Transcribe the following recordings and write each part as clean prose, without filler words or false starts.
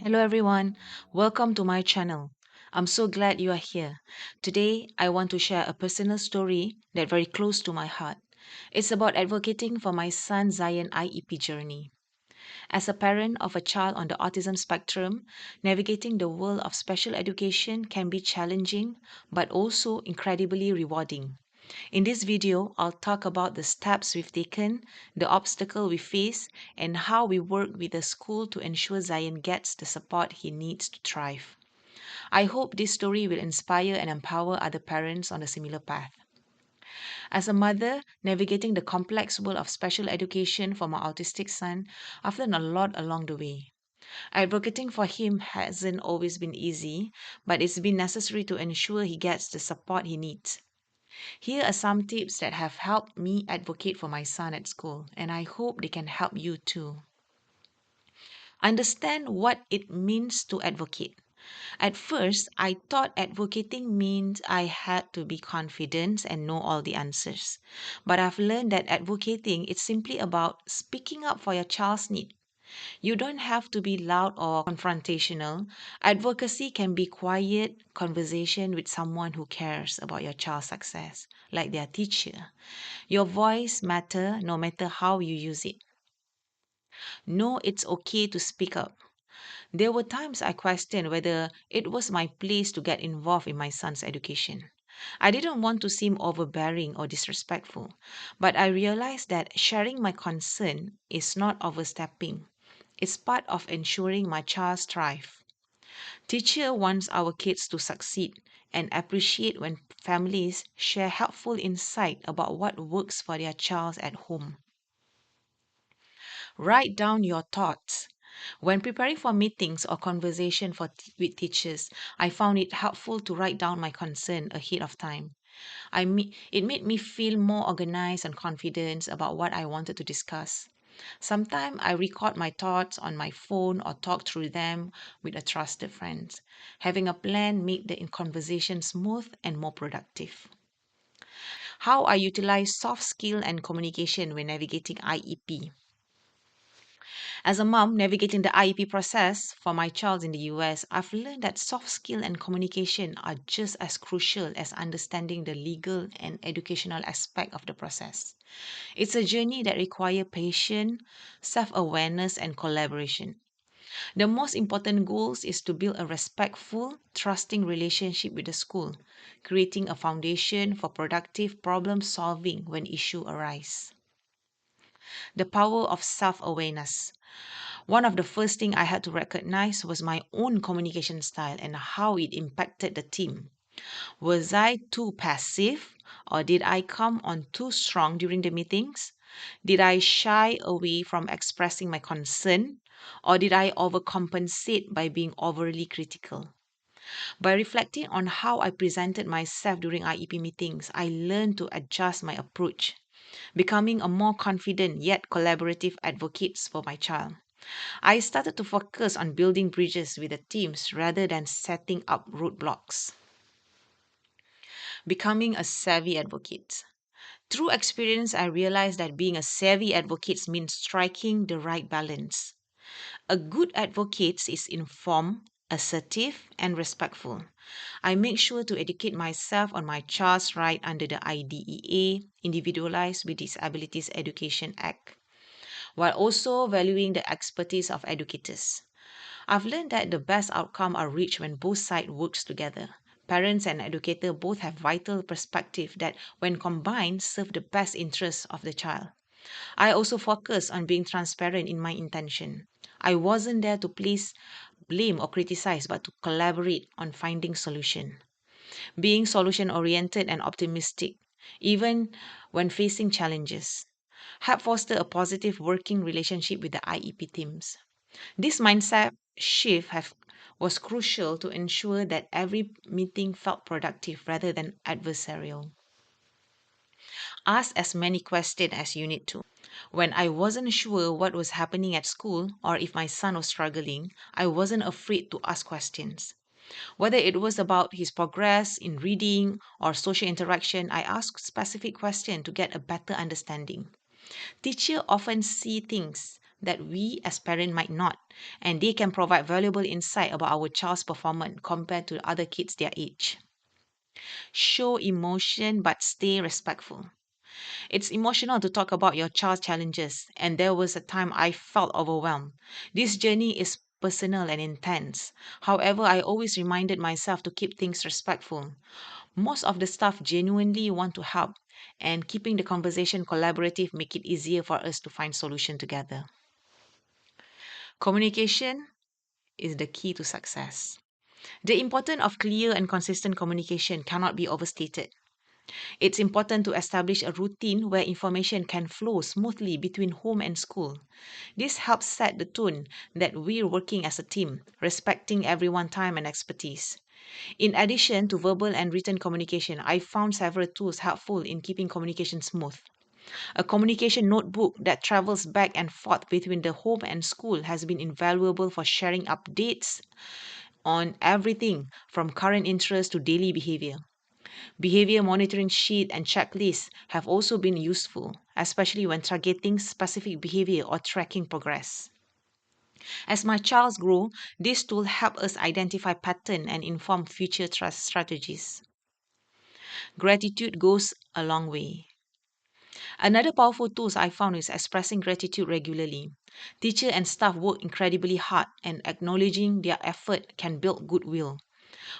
Hello everyone, welcome to my channel. I'm so glad you are here. Today, I want to share a personal story that very close to my heart. It's about advocating for my son Zayan IEP journey. As a parent of a child on the autism spectrum, navigating the world of special education can be challenging but also incredibly rewarding. In this video, I'll talk about the steps we've taken, the obstacle we face, and how we work with the school to ensure Zion gets the support he needs to thrive. I hope this story will inspire and empower other parents on a similar path. As a mother navigating the complex world of special education for my autistic son, I've learned a lot along the way. Advocating for him hasn't always been easy, but it's been necessary to ensure he gets the support he needs. Here are some tips that have helped me advocate for my son at school, and I hope they can help you too. Understand what it means to advocate. At first, I thought advocating means I had to be confident and know all the answers. But I've learned that advocating is simply about speaking up for your child's need. You don't have to be loud or confrontational. Advocacy can be quiet conversation with someone who cares about your child's success, like their teacher. Your voice matter no matter how you use it. Know it's okay to speak up. There were times I questioned whether it was my place to get involved in my son's education. I didn't want to seem overbearing or disrespectful, but I realized that sharing my concern is not overstepping. It's part of ensuring my child's thrive. Teacher wants our kids to succeed and appreciate when families share helpful insight about what works for their child at home. Write down your thoughts. When preparing for meetings or conversation with teachers, I found it helpful to write down my concern ahead of time. It made me feel more organized and confident about what I wanted to discuss. Sometimes I record my thoughts on my phone or talk through them with a trusted friend. Having a plan made the conversation smooth and more productive. How I utilize soft skill and communication when navigating IEP. As a mom navigating the IEP process for my child in the US, I've learned that soft skill and communication are just as crucial as understanding the legal and educational aspect of the process. It's a journey that requires patience, self-awareness, and collaboration. The most important goals is to build a respectful, trusting relationship with the school, creating a foundation for productive problem solving when issues arise. The power of self-awareness. One of the first things I had to recognize was my own communication style and how it impacted the team. Was I too passive or did I come on too strong during the meetings? Did I shy away from expressing my concern or did I overcompensate by being overly critical? By reflecting on how I presented myself during IEP meetings, I learned to adjust my approach, becoming a more confident yet collaborative advocate for my child. I started to focus on building bridges with the teams rather than setting up roadblocks. Becoming a savvy advocate. Through experience, I realized that being a savvy advocate means striking the right balance. A good advocate is informed, assertive, and respectful. I make sure to educate myself on my child's right under the IDEA, Individualized with Disabilities Education Act, while also valuing the expertise of educators. I've learned that the best outcome are reached when both sides works together. Parents and educator both have vital perspective that when combined serve the best interests of the child. I also focus on being transparent in my intention. I wasn't there to please blame or criticize but to collaborate on finding solution. Being solution oriented and optimistic even when facing challenges. Help foster a positive working relationship with the IEP teams. This mindset shift was crucial to ensure that every meeting felt productive rather than adversarial. Ask as many questions as you need to. When I wasn't sure what was happening at school or if my son was struggling, I wasn't afraid to ask questions. Whether it was about his progress in reading or social interaction, I asked specific questions to get a better understanding. Teachers often see things that we as parents might not, and they can provide valuable insight about our child's performance compared to other kids their age. Show emotion but stay respectful. It's emotional to talk about your child's challenges, and there was a time I felt overwhelmed. This journey is personal and intense. However, I always reminded myself to keep things respectful. Most of the staff genuinely want to help, and keeping the conversation collaborative make it easier for us to find solution together. Communication is the key to success. The importance of clear and consistent communication cannot be overstated. It's important to establish a routine where information can flow smoothly between home and school. This helps set the tone that we're working as a team, respecting everyone's time and expertise. In addition to verbal and written communication, I found several tools helpful in keeping communication smooth. A communication notebook that travels back and forth between the home and school has been invaluable for sharing updates on everything from current interests to daily behavior. Behavior monitoring sheet and checklists have also been useful, especially when targeting specific behavior or tracking progress. As my child grow, this tool help us identify pattern and inform future trust strategies. Gratitude goes a long way. Another powerful tool I found is expressing gratitude regularly. Teacher and staff work incredibly hard, and acknowledging their effort can build goodwill.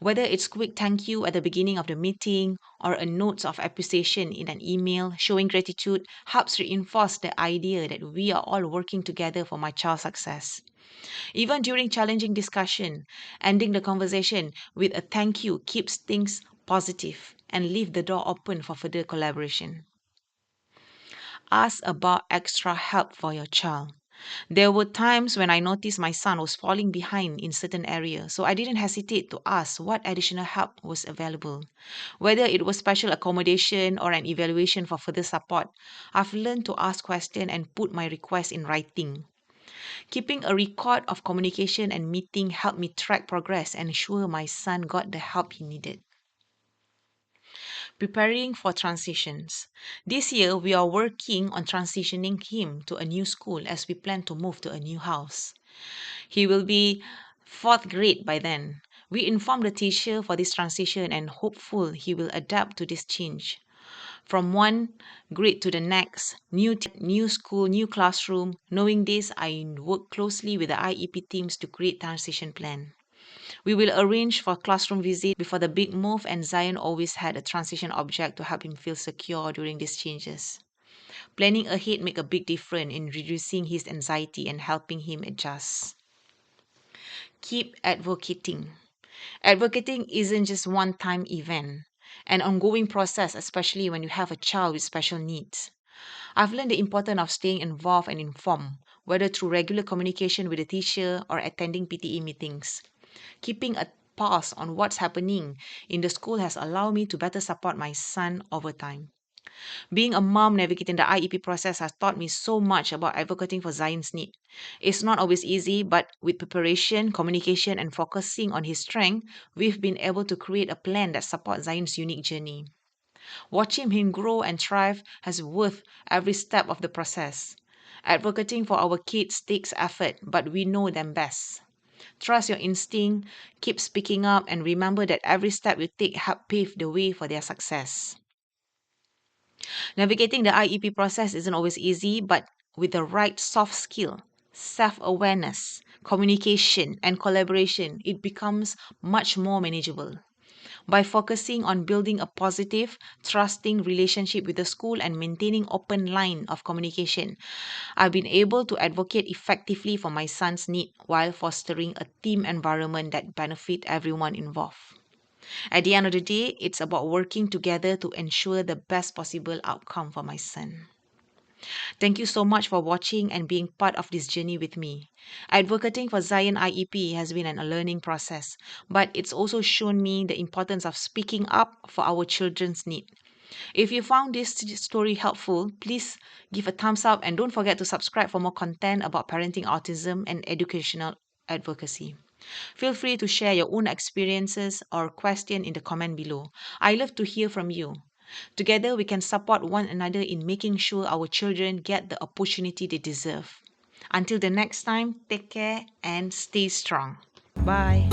Whether it's quick thank you at the beginning of the meeting or a note of appreciation in an email, showing gratitude helps reinforce the idea that we are all working together for my child's success. Even during challenging discussion, ending the conversation with a thank you keeps things positive and leave the door open for further collaboration. Ask about extra help for your child. There were times when I noticed my son was falling behind in certain areas, so I didn't hesitate to ask what additional help was available. Whether it was special accommodation or an evaluation for further support, I've learned to ask questions and put my request in writing. Keeping a record of communication and meeting helped me track progress and ensure my son got the help he needed. Preparing for transitions. This year, we are working on transitioning him to a new school as we plan to move to a new house. He will be fourth grade by then. We informed the teacher for this transition and hopeful he will adapt to this change. From one grade to the next, new school, new classroom. Knowing this, I work closely with the IEP teams to create transition plan. We will arrange for classroom visit before the big move, and Zion always had a transition object to help him feel secure during these changes. Planning ahead make a big difference in reducing his anxiety and helping him adjust. Keep advocating. Advocating isn't just one-time event, an ongoing process, especially when you have a child with special needs. I've learned the importance of staying involved and informed, whether through regular communication with the teacher or attending PTE meetings. Keeping a pulse on what's happening in the school has allowed me to better support my son over time. Being a mom navigating the IEP process has taught me so much about advocating for Zayan's need. It's not always easy, but with preparation, communication, and focusing on his strength, we've been able to create a plan that supports Zayan's unique journey. Watching him grow and thrive has worth every step of the process. Advocating for our kids takes effort, but we know them best. Trust your instinct, keep speaking up, and remember that every step you take help pave the way for their success. Navigating the IEP process isn't always easy, but with the right soft skill, self-awareness, communication, and collaboration, it becomes much more manageable. By focusing on building a positive, trusting relationship with the school and maintaining open line of communication, I've been able to advocate effectively for my son's need while fostering a team environment that benefit everyone involved. At the end of the day, it's about working together to ensure the best possible outcome for my son. Thank you so much for watching and being part of this journey with me. Advocating for Zion IEP has been a learning process, but it's also shown me the importance of speaking up for our children's need. If you found this story helpful, please give a thumbs up and don't forget to subscribe for more content about parenting autism and educational advocacy. Feel free to share your own experiences or question in the comment below. I love to hear from you. Together, we can support one another in making sure our children get the opportunity they deserve. Until the next time, take care and stay strong. Bye.